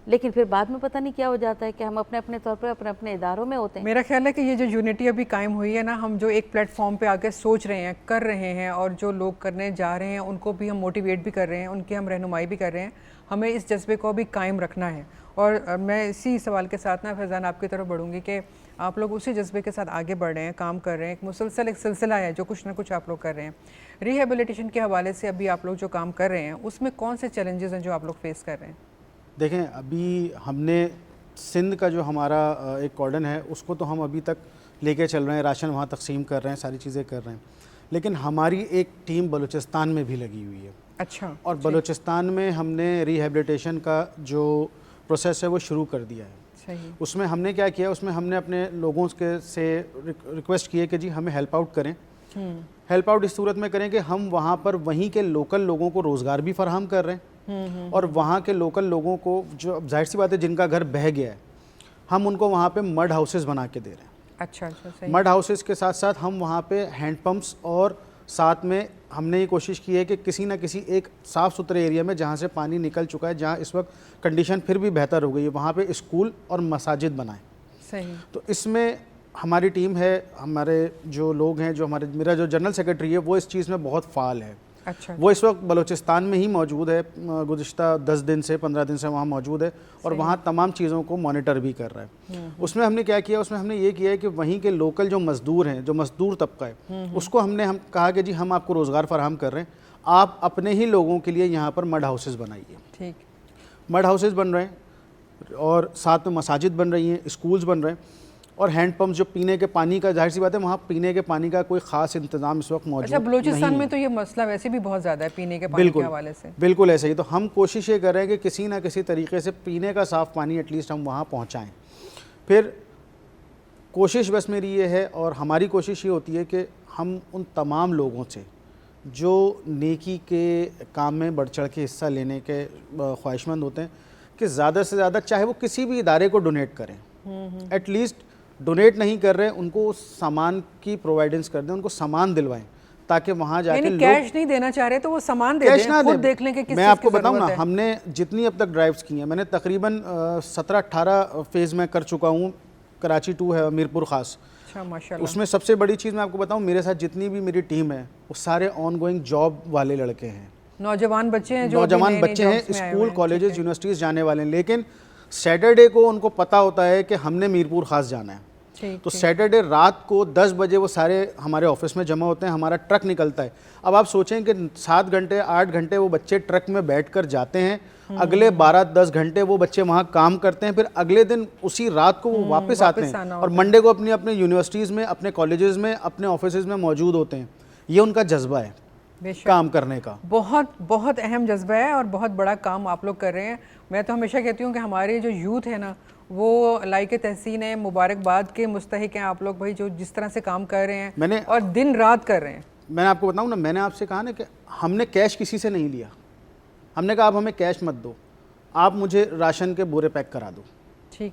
لیکن پھر بعد میں پتہ نہیں کیا ہو جاتا ہے کہ ہم اپنے اپنے طور پر اپنے اداروں میں ہوتے ہیں. میرا خیال ہے کہ یہ جو یونٹی ابھی قائم ہوئی ہے نا, ہم جو ایک پلیٹ فارم پہ آ کے سوچ رہے ہیں, کر رہے ہیں, اور جو لوگ کرنے جا رہے ہیں ان کو بھی ہم موٹیویٹ بھی کر رہے ہیں, ان کی ہم رہنمائی بھی کر رہے ہیں, ہمیں اس جذبے کو بھی قائم رکھنا ہے. اور میں اسی سوال کے ساتھ نا فیضان آپ کی طرف بڑھوں گی کہ آپ لوگ اسی جذبے کے ساتھ آگے بڑھ رہے ہیں, کام کر رہے ہیں, ایک مسلسل ایک سلسلہ ہے جو کچھ نہ کچھ آپ لوگ کر رہے ہیں. ریہیبلیٹیشن کے حوالے سے ابھی آپ لوگ جو کام کر رہے ہیں اس میں کون سے چیلنجز ہیں جو آپ لوگ فیس کر رہے ہیں؟ دیکھیں ابھی ہم نے سندھ کا جو ہمارا ایک کارڈن ہے اس کو تو ہم ابھی تک لے کے چل رہے ہیں, راشن وہاں تقسیم کر رہے ہیں, ساری چیزیں کر رہے ہیں, لیکن ہماری ایک ٹیم بلوچستان میں بھی لگی ہوئی ہے. اچھا. اور بلوچستان میں ہم نے ریہیبلیٹیشن کا جو پروسیس ہے وہ شروع کر دیا ہے. صحیح. اس میں ہم نے کیا کیا, اس میں ہم نے اپنے لوگوں سے ریکویسٹ کی ہے کہ جی ہمیں ہیلپ آؤٹ کریں. ہیلپ آؤٹ اس صورت میں کریں کہ ہم وہاں پر وہیں کے لوکل لوگوں کو روزگار بھی فراہم کر رہے ہیں, اور وہاں کے لوکل لوگوں کو جو ظاہر سی بات ہے جن کا گھر بہہ گیا ہے, ہم ان کو وہاں پہ مڈ ہاؤسز بنا کے دے رہے ہیں. اچھا. مڈ ہاؤسز کے ساتھ ساتھ ہم وہاں پہ ہینڈ پمپس, اور ساتھ میں ہم نے یہ کوشش کی ہے کہ کسی نہ کسی ایک صاف ستھرے ایریا میں جہاں سے پانی نکل چکا ہے, جہاں اس وقت کنڈیشن پھر بھی بہتر ہو گئی ہے, وہاں پہ اسکول اور مساجد بنائیں. صحیح. تو اس میں ہماری ٹیم ہے, ہمارے جو لوگ ہیں, جو میرا جو جنرل سیکرٹری ہے وہ اس چیز میں بہت فعال ہے. اچھا. وہ اس وقت بلوچستان میں ہی موجود ہے, گزشتہ 10 دن سے 15 دن سے وہاں موجود ہے, اور وہاں تمام چیزوں کو مانیٹر بھی کر رہا ہے. اس میں ہم نے کیا کیا, اس میں ہم نے یہ کیا ہے کہ وہیں کے لوکل جو مزدور ہیں, جو مزدور طبقہ ہے, اس کو ہم کہا کہ جی ہم آپ کو روزگار فراہم کر رہے ہیں, آپ اپنے ہی لوگوں کے لیے یہاں پر مڈ ہاؤسز بنائیے. ٹھیک. مڈ ہاؤسز بن رہے ہیں, اور ساتھ میں مساجد بن رہی ہیں, اسکولز بن رہے ہیں, اور ہینڈ پمپ جو پینے کے پانی کا, ظاہر سی بات ہے وہاں پینے کے پانی کا کوئی خاص انتظام اس وقت موجود نہیں ہے. اچھا, بلوچستان میں تو یہ مسئلہ ویسے بھی بہت زیادہ ہے پینے کے پانی کے حوالے سے. بالکل ایسا ہی. تو ہم کوشش یہ کر رہے ہیں کہ کسی نہ کسی طریقے سے پینے کا صاف پانی ایٹ لیسٹ ہم وہاں پہنچائیں. پھر کوشش بس میری یہ ہے, اور ہماری کوشش یہ ہوتی ہے کہ ہم ان تمام لوگوں سے جو نیکی کے کام میں بڑھ چڑھ کے حصہ لینے کے خواہش مند ہوتے ہیں کہ زیادہ سے زیادہ چاہے وہ کسی بھی ادارے کو ڈونیٹ کریں, ایٹ لیسٹ ڈونیٹ نہیں کر رہے ان کو سامان کی پرووائڈنس کر دیں, ان کو سامان دلوائیں تاکہ وہاں جا کے کیش نہیں دینا چاہ رہے تو وہ سامان دے دیں, خود دیکھ لیں کہ کس چیز کی ضرورت ہے. میں آپ کو بتاؤں نا, ہم نے جتنی اب تک ڈرائیوز کی ہیں, میں نے تقریباً 17-18 فیز میں کر چکا ہوں. کراچی 2 ہے, میرپور خاص. اس میں سب سے بڑی چیز میں آپ کو بتاؤں, میرے ساتھ جتنی بھی میری ٹیم ہے وہ سارے آن گوئنگ جاب والے لڑکے ہیں, نوجوان بچے ہیں, اسکول کالجز یونیورسٹیز جانے والے ہیں, لیکن سیٹرڈے کو ان کو پتہ ہوتا ہے کہ ہم نے میرپور خاص جانا ہے. تو سیٹرڈے رات کو 10 بجے وہ سارے ہمارے آفس میں جمع ہوتے ہیں, ہمارا ٹرک نکلتا ہے. اب آپ سوچیں کہ 7 گھنٹے 8 گھنٹے وہ بچے ٹرک میں بیٹھ کر جاتے ہیں, اگلے 12-10 گھنٹے وہ بچے وہاں کام کرتے ہیں, پھر اگلے دن اسی رات کو وہ واپس آتے ہیں اور منڈے کو اپنی اپنے یونیورسٹیز میں, اپنے کالجز میں, اپنے آفیسز میں موجود ہوتے ہیں. یہ ان کا جذبہ ہے کام کرنے کا. بہت بہت اہم جذبہ ہے اور بہت بڑا کام آپ لوگ کر رہے ہیں. میں تو ہمیشہ کہتی ہوں کہ ہمارے جو یوتھ ہے نا وہ لائق تحسین ہے, مبارکباد کے مستحق ہیں آپ لوگ بھائی, جو جس طرح سے کام کر رہے ہیں اور دن رات کر رہے ہیں. میں آپ کو بتاؤں نا, میں نے آپ سے کہا نا کہ ہم نے کیش کسی سے نہیں لیا. ہم نے کہا آپ ہمیں کیش مت دو, آپ مجھے راشن کے بورے پیک کرا دو.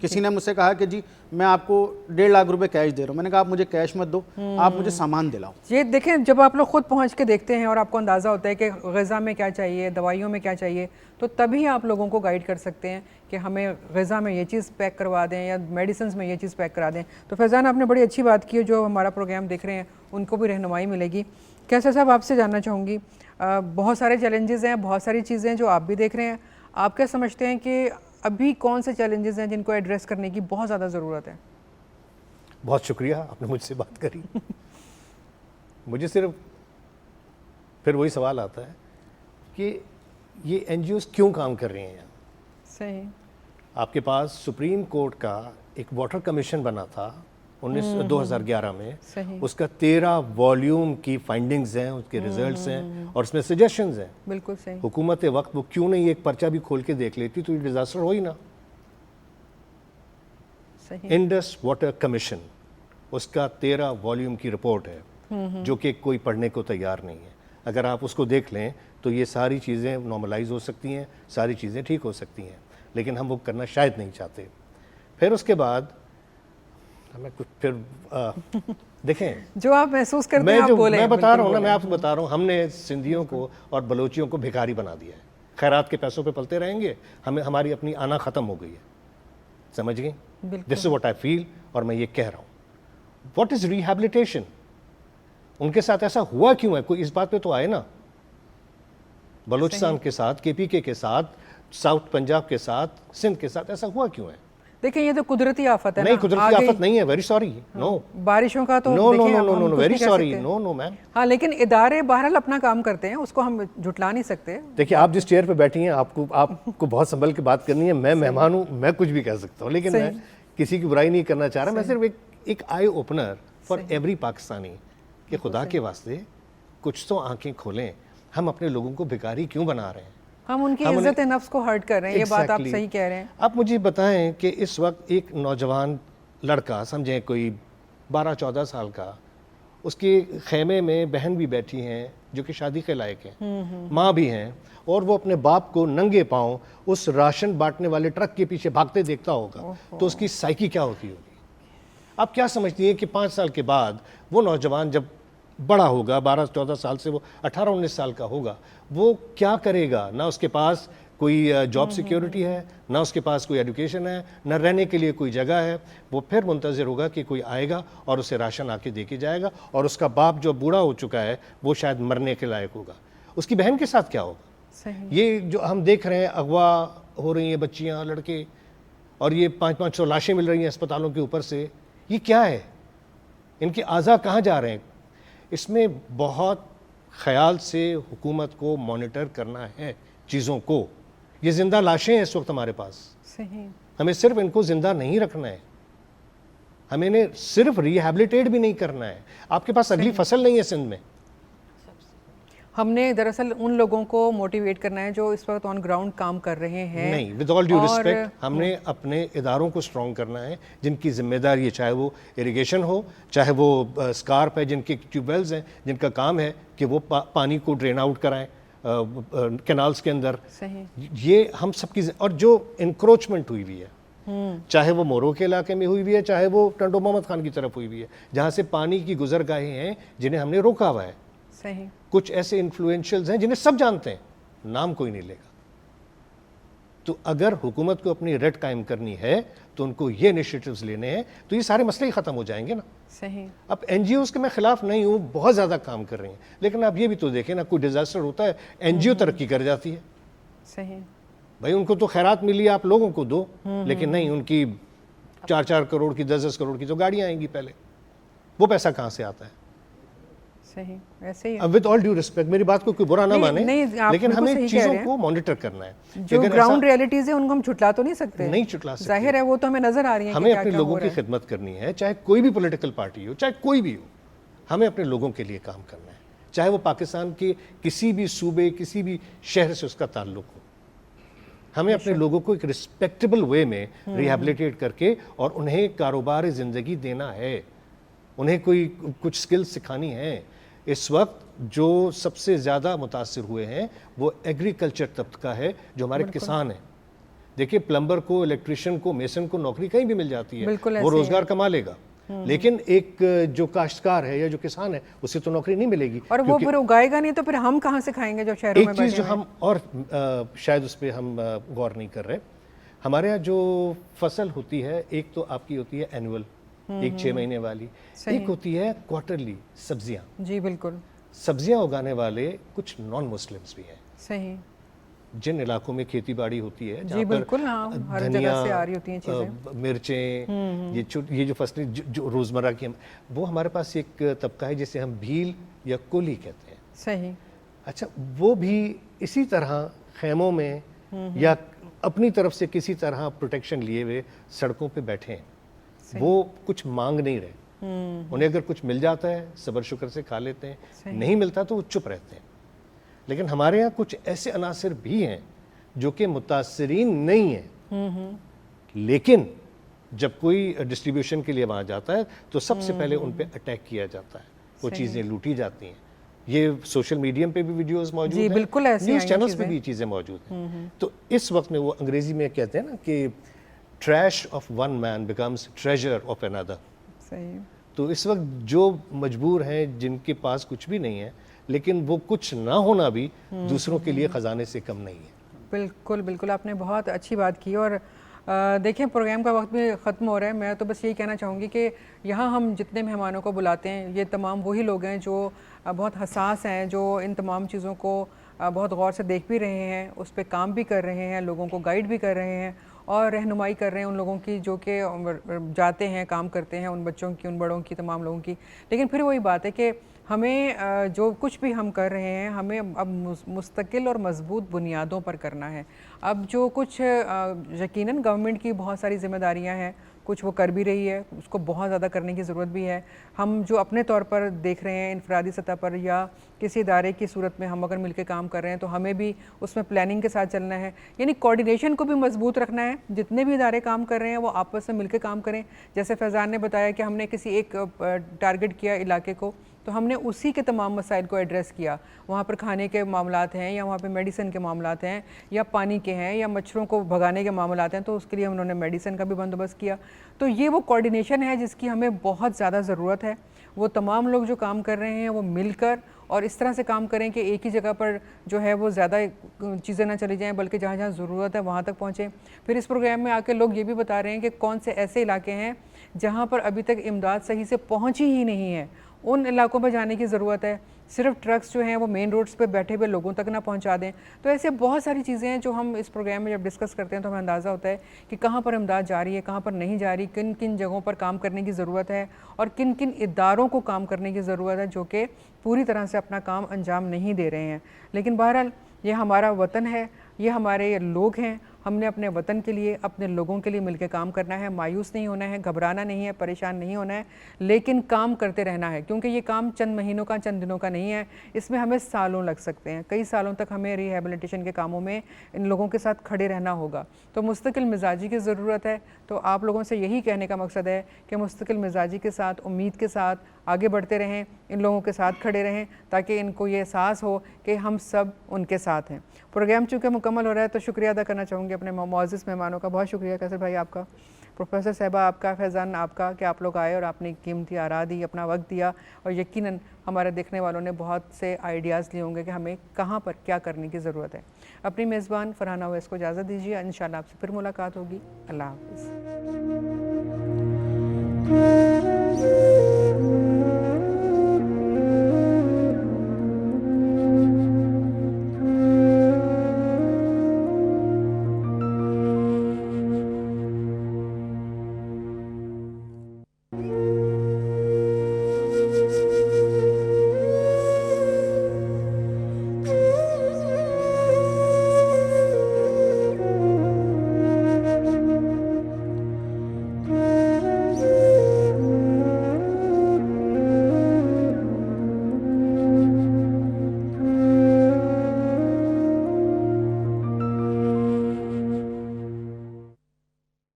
کسی نے مجھ سے کہا کہ جی میں آپ کو 1.5 لاکھ روپے کیش دے رہا ہوں. میں نے کہا آپ مجھے کیش مت دو, آپ مجھے سامان دلاؤ. یہ دیکھیں جب آپ لوگ خود پہنچ کے دیکھتے ہیں اور آپ کو اندازہ ہوتا ہے کہ غذا میں کیا چاہیے, دوائیوں میں کیا چاہیے, تو تبھی آپ لوگوں کو گائیڈ کر سکتے ہیں کہ ہمیں غذا میں یہ چیز پیک کروا دیں یا میڈیسنز میں یہ چیز پیک کرا دیں. تو فیضان آپ نے بڑی اچھی بات کی ہے, جو ہمارا پروگرام دیکھ رہے ہیں ان کو بھی رہنمائی ملے گی. کیسر صاحب آپ سے جاننا چاہوں گی, بہت سارے چیلنجز ہیں, بہت ساری چیزیں جو آپ بھی دیکھ رہے ہیں, آپ کیا سمجھتے ہیں کہ ابھی کون سے چیلنجز ہیں جن کو ایڈریس کرنے کی بہت زیادہ ضرورت ہے؟ بہت شکریہ آپ نے مجھ سے بات کری. مجھے صرف پھر وہی سوال آتا ہے کہ یہ این جی اوز کیوں کام کر رہے ہیں یہاں؟ صحیح. آپ کے پاس سپریم کورٹ کا ایک واٹر کمیشن بنا تھا 2011 میں, اس کا 13 والیوم کی فائنڈنگز ہیں, اس کے ریزلٹس ہیں اور اس میں سجیشنز ہیں. بالکل صحیح. حکومت وقت وہ کیوں نہیں ایک پرچہ بھی کھول کے دیکھ لیتی تو یہ ڈیزاسٹر ہو ہی نا. انڈس واٹر کمیشن, اس کا 13 والیوم کی رپورٹ ہے جو کہ کوئی پڑھنے کو تیار نہیں ہے. اگر آپ اس کو دیکھ لیں تو یہ ساری چیزیں نارملائز ہو سکتی ہیں, ساری چیزیں ٹھیک ہو سکتی ہیں, لیکن ہم وہ کرنا شاید نہیں چاہتے. پھر اس کے بعد ہمیں پھر دیکھیں جو آپ محسوس کرتے ہیں آپ بولیں. میں بتا رہا ہوں نا, میں آپ کو بتا رہا ہوں, ہم نے سندھیوں کو اور بلوچیوں کو بھکاری بنا دیا ہے. خیرات کے پیسوں پہ پلتے رہیں گے, ہماری اپنی آنا ختم ہو گئی ہے. سمجھ گئیں؟ دس از واٹ آئی فیل, اور میں یہ کہہ رہا ہوں. What is rehabilitation? ان کے ساتھ ایسا ہوا کیوں ہے؟ کوئی اس بات پہ تو آئے نا. بلوچستان کے ساتھ, کے پی کے ساتھ, ساؤتھ پنجاب کے ساتھ, سندھ کے ساتھ ایسا ہوا کیوں ہے؟ دیکھیں یہ تو قدرتی آفت ہے. نہیں, قدرتی آفت نہیں ہے. Very sorry. نو, بارشوں کا تو نو, ویری سوری. نو میم. ہاں, لیکن ادارے بہرحال اپنا کام کرتے ہیں, اس کو ہم جھٹلا نہیں سکتے. دیکھیے آپ جس چیئر پہ بیٹھی ہیں, آپ کو بہت سنبھل کے بات کرنی ہے. میں مہمان ہوں, میں کچھ بھی کہہ سکتا ہوں, لیکن میں کسی کی برائی نہیں کرنا چاہ رہا. میں صرف ایک eye opener for every Pakistani کہ خدا کے واسطے کچھ تو آنکھیں کھولیں. ہم اپنے لوگوں کو بھکاری کیوں بنا رہے ہیں؟ ہم ان کی عزت نفس کو ہرٹ کر رہے ہیں. یہ بات آپ صحیح کہہ رہے ہیں. آپ مجھے بتائیں کہ اس وقت ایک نوجوان لڑکا, سمجھیں کوئی 12-14 سال کا, اس کے خیمے میں بہن بھی بیٹھی ہیں جو کہ شادی کے لائق ہیں, ماں بھی ہیں, اور وہ اپنے باپ کو ننگے پاؤں اس راشن بانٹنے والے ٹرک کے پیچھے بھاگتے دیکھتا ہوگا تو اس کی سائیکی کیا ہوتی ہوگی؟ آپ کیا سمجھتی ہیں کہ 5 سال کے بعد وہ نوجوان جب بڑا ہوگا, 12-14 سال سے وہ 18-19 سال کا ہوگا, وہ کیا کرے گا؟ نہ اس کے پاس کوئی جاب سیکیورٹی ہے, نہ اس کے پاس کوئی ایڈوکیشن ہے, نہ رہنے کے لیے کوئی جگہ ہے. وہ پھر منتظر ہوگا کہ کوئی آئے گا اور اسے راشن آ کے دے کے جائے گا, اور اس کا باپ جو بوڑھا ہو چکا ہے وہ شاید مرنے کے لائق ہوگا. اس کی بہن کے ساتھ کیا ہوگا؟ یہ جو ہم دیکھ رہے ہیں, اغوا ہو رہی ہیں بچیاں, لڑکے, اور یہ 500 لاشیں مل رہی ہیں اسپتالوں کے اوپر سے, یہ کیا ہے؟ ان کے اعضاء کہاں جا رہے ہیں؟ اس میں بہت خیال سے حکومت کو مانیٹر کرنا ہے چیزوں کو. یہ زندہ لاشیں ہیں اس وقت ہمارے پاس. ہمیں صرف ان کو زندہ نہیں رکھنا ہے, ہمیں انہیں صرف ریہیبلیٹیٹ بھی نہیں کرنا ہے. آپ کے پاس اگلی فصل نہیں ہے سندھ میں. ہم نے دراصل ان لوگوں کو موٹیویٹ کرنا ہے جو اس وقت آن گراؤنڈ کام کر رہے ہیں. نہیں, ود آل ڈیو ریسپیکٹ, ہم نے اپنے اداروں کو اسٹرانگ کرنا ہے جن کی ذمہ داری ہے, چاہے وہ اریگیشن ہو, چاہے وہ اسکارپ ہے, جن کے ٹیوب ویلز ہیں, جن کا کام ہے کہ وہ پانی کو ڈرین آؤٹ کرائیں کینالز کے اندر. یہ ہم سب کی, اور جو انکروچمنٹ ہوئی ہوئی ہے, چاہے وہ مورو کے علاقے میں ہوئی ہوئی ہے, چاہے وہ ٹنڈو محمد خان کی طرف ہوئی ہوئی ہے, جہاں سے پانی کی گزرگاہیں ہیں جنہیں ہم نے روکا ہوا ہے. کچھ ایسے انفلوئنشلز ہیں جنہیں سب جانتے ہیں, نام کوئی نہیں لے گا. تو اگر حکومت کو اپنی ریٹ قائم کرنی ہے تو ان کو یہ انیشیٹوز لینے ہیں, تو یہ سارے مسئلے ہی ختم ہو جائیں گے نا. اب این جی اوز کے میں خلاف نہیں ہوں, بہت زیادہ کام کر رہی ہیں, لیکن آپ یہ بھی تو دیکھیں نا, کوئی ڈیزاسٹر ہوتا ہے این جی او ترقی کر جاتی ہے. بھائی ان کو تو خیرات ملی, آپ لوگوں کو دو, لیکن نہیں, ان کی 4-4 کروڑ کی 10-10 کروڑ کی تو گاڑیاں آئیں گی پہلے, وہ پیسہ کہاں سے آتا ہے؟ صحیح, ایسے ہی اب with all due respect, میری بات کو کوئی برا نہ مانے, لیکن ہمیں چیزوں کو مانیٹر کرنا ہے. جو گراؤنڈ ریئلٹیز ہیں ان کو ہم چھٹلا تو نہیں سکتے, نہیں چھٹلا سکتے, ظاہر ہے وہ تو ہمیں نظر آ رہی ہیں. ہمیں اپنے لوگوں کی خدمت کرنی ہے, چاہے کوئی بھی پولیٹیکل پارٹی ہو, چاہے کوئی بھی ہو, ہمیں اپنے لوگوں کے لیے کام کرنا ہے, چاہے وہ پاکستان کے کسی بھی صوبے, کسی بھی شہر سے اس کا تعلق ہو. ہمیں اپنے لوگوں کو ایک رسپیکٹیبل وے میں ریہیبلیٹیٹ کر کے اور انہیں کاروبار زندگی دینا ہے, انہیں کوئی کچھ سکل سکھانی ہے. اس وقت جو سب سے زیادہ متاثر ہوئے ہیں وہ ایگریکلچر طبقہ ہے, جو ہمارے کسان ہیں. دیکھیں, پلمبر کو, الیکٹریشین کو, میسن کو نوکری کہیں بھی مل جاتی ہے, وہ روزگار کما لے گا, لیکن ایک جو کاشتکار ہے یا جو کسان ہے اسے تو نوکری نہیں ملے گی, اور وہ پھر اگائے گا نہیں تو پھر ہم کہاں سے کھائیں گے جو شہروں میں بیٹھے ہیں. ایک چیز جو ہم اور شاید اس پہ ہم غور نہیں کر رہے, ہمارے یہاں جو فصل ہوتی ہے, ایک تو آپ کی ہوتی ہے اینول, ایک 6 مہینے والی, ایک ہوتی ہے کوارٹرلی سبزیاں. جی بالکل, سبزیاں اگانے والے کچھ نان مسلمز بھی ہیں. صحیح, جن علاقوں میں کھیتی باڑی ہوتی ہے, جی بالکل, ہاں ہر جگہ سے آ رہی ہوتی ہیں چیزیں, مرچیں, یہ جو فصلیں جو روزمرہ کی, وہ ہمارے پاس ایک طبقہ ہے جسے ہم بھیل یا کولی کہتے ہیں. صحیح, اچھا, وہ بھی اسی طرح خیموں میں یا اپنی طرف سے کسی طرح پروٹیکشن لیے ہوئے سڑکوں پہ بیٹھے ہیں. وہ کچھ مانگ نہیں رہے, انہیں اگر کچھ مل جاتا ہے صبر شکر سے کھا لیتے ہیں, نہیں ملتا تو وہ چپ رہتے ہیں. لیکن ہمارے ہاں کچھ ایسے عناصر بھی ہیں جو کہ متاثرین نہیں ہیں, لیکن جب کوئی ڈسٹریبیوشن کے لیے وہاں جاتا ہے تو سب سے پہلے ان پہ اٹیک کیا جاتا ہے, وہ چیزیں لوٹی جاتی ہیں. یہ سوشل میڈیم پہ بھی ویڈیوز موجود ہیں, نیوز چینلز پہ بھی چیزیں موجود ہیں. تو اس وقت میں وہ انگریزی میں کہتے ہیں نا کہ trash of one man becomes treasure of another. تو اس وقت جو مجبور ہیں, جن کے پاس کچھ بھی نہیں ہے, لیکن وہ کچھ نہ ہونا بھی دوسروں کے لیے خزانے سے کم نہیں ہے. بالکل بالکل, آپ نے بہت اچھی بات کی. اور دیکھیں, پروگرام کا وقت بھی ختم ہو رہا ہے. میں تو بس یہی کہنا چاہوں گی کہ یہاں ہم جتنے مہمانوں کو بلاتے ہیں, یہ تمام وہی لوگ ہیں جو بہت حساس ہیں, جو ان تمام چیزوں کو بہت غور سے دیکھ بھی رہے ہیں, اس پہ کام بھی کر رہے ہیں, لوگوں کو گائیڈ بھی کر رہے ہیں اور رہنمائی کر رہے ہیں ان لوگوں کی جو کہ جاتے ہیں, کام کرتے ہیں, ان بچوں کی, ان بڑوں کی, تمام لوگوں کی. لیکن پھر وہی بات ہے کہ ہمیں جو کچھ بھی ہم کر رہے ہیں, ہمیں اب مستقل اور مضبوط بنیادوں پر کرنا ہے. اب جو کچھ یقیناً گورنمنٹ کی بہت ساری ذمہ داریاں ہیں, کچھ وہ کر بھی رہی ہے, اس کو بہت زیادہ کرنے کی ضرورت بھی ہے. ہم جو اپنے طور پر دیکھ رہے ہیں انفرادی سطح پر یا کسی ادارے کی صورت میں ہم اگر مل کے کام کر رہے ہیں تو ہمیں بھی اس میں پلاننگ کے ساتھ چلنا ہے, یعنی کوارڈینیشن کو بھی مضبوط رکھنا ہے. جتنے بھی ادارے کام کر رہے ہیں وہ آپس میں مل کے کام کریں. جیسے فیضان نے بتایا کہ ہم نے کسی ایک ٹارگٹ کیا علاقے کو, تو ہم نے اسی کے تمام مسائل کو ایڈریس کیا. وہاں پر کھانے کے معاملات ہیں یا وہاں پہ میڈیسن کے معاملات ہیں یا پانی کے ہیں یا مچھروں کو بھگانے کے معاملات ہیں, تو اس کے لیے انہوں نے میڈیسن کا بھی بندوبست کیا. تو یہ وہ کوارڈینیشن ہے جس کی ہمیں بہت زیادہ ضرورت ہے. وہ تمام لوگ جو کام کر رہے ہیں وہ مل کر اور اس طرح سے کام کریں کہ ایک ہی جگہ پر جو ہے وہ زیادہ چیزیں نہ چلی جائیں, بلکہ جہاں جہاں ضرورت ہے وہاں تک پہنچیں. پھر اس پروگرام میں آ کے لوگ یہ بھی بتا رہے ہیں کہ کون سے ایسے علاقے ہیں جہاں پر ابھی تک امداد صحیح سے پہنچی ہی نہیں ہے, ان علاقوں پہ جانے کی ضرورت ہے. صرف ٹرکس جو ہیں وہ مین روڈز پہ بیٹھے ہوئے لوگوں تک نہ پہنچا دیں. تو ایسے بہت ساری چیزیں ہیں جو ہم اس پروگرام میں جب ڈسکس کرتے ہیں تو ہمیں اندازہ ہوتا ہے کہ کہاں پر امداد جا رہی ہے, کہاں پر نہیں جا رہی, کن کن جگہوں پر کام کرنے کی ضرورت ہے اور کن کن اداروں کو کام کرنے کی ضرورت ہے جو کہ پوری طرح سے اپنا کام انجام نہیں دے رہے ہیں. لیکن بہرحال یہ ہمارا وطن ہے, یہ ہمارے لوگ ہیں, ہم نے اپنے وطن کے لیے, اپنے لوگوں کے لیے مل کے کام کرنا ہے. مایوس نہیں ہونا ہے, گھبرانا نہیں ہے, پریشان نہیں ہونا ہے, لیکن کام کرتے رہنا ہے. کیونکہ یہ کام چند مہینوں کا, چند دنوں کا نہیں ہے, اس میں ہمیں سالوں لگ سکتے ہیں. کئی سالوں تک ہمیں ریہیبلیٹیشن کے کاموں میں ان لوگوں کے ساتھ کھڑے رہنا ہوگا. تو مستقل مزاجی کی ضرورت ہے. تو آپ لوگوں سے یہی کہنے کا مقصد ہے کہ مستقل مزاجی کے ساتھ, امید کے ساتھ آگے بڑھتے رہیں, ان لوگوں کے ساتھ کھڑے رہیں تاکہ ان کو یہ احساس ہو کہ ہم سب ان کے ساتھ ہیں. پروگرام چونکہ مکمل ہو رہا ہے تو شکریہ ادا کرنا چاہوں گی اپنے معزز مہمانوں کا. بہت شکریہ کیسر بھائی آپ کا, پروفیسر صاحبہ آپ کا, فیضان آپ کا, کہ آپ لوگ آئے اور آپ نے قیمتی آراء دی, اپنا وقت دیا, اور یقیناً ہمارے دیکھنے والوں نے بہت سے آئیڈیاز لیے ہوں گے کہ ہمیں کہاں پر کیا کرنے کی ضرورت ہے. اپنی میزبان فرحانہ اویس کو اجازت دیجیے, انشاءاللہ آپ سے پھر ملاقات ہوگی. اللہ حافظ.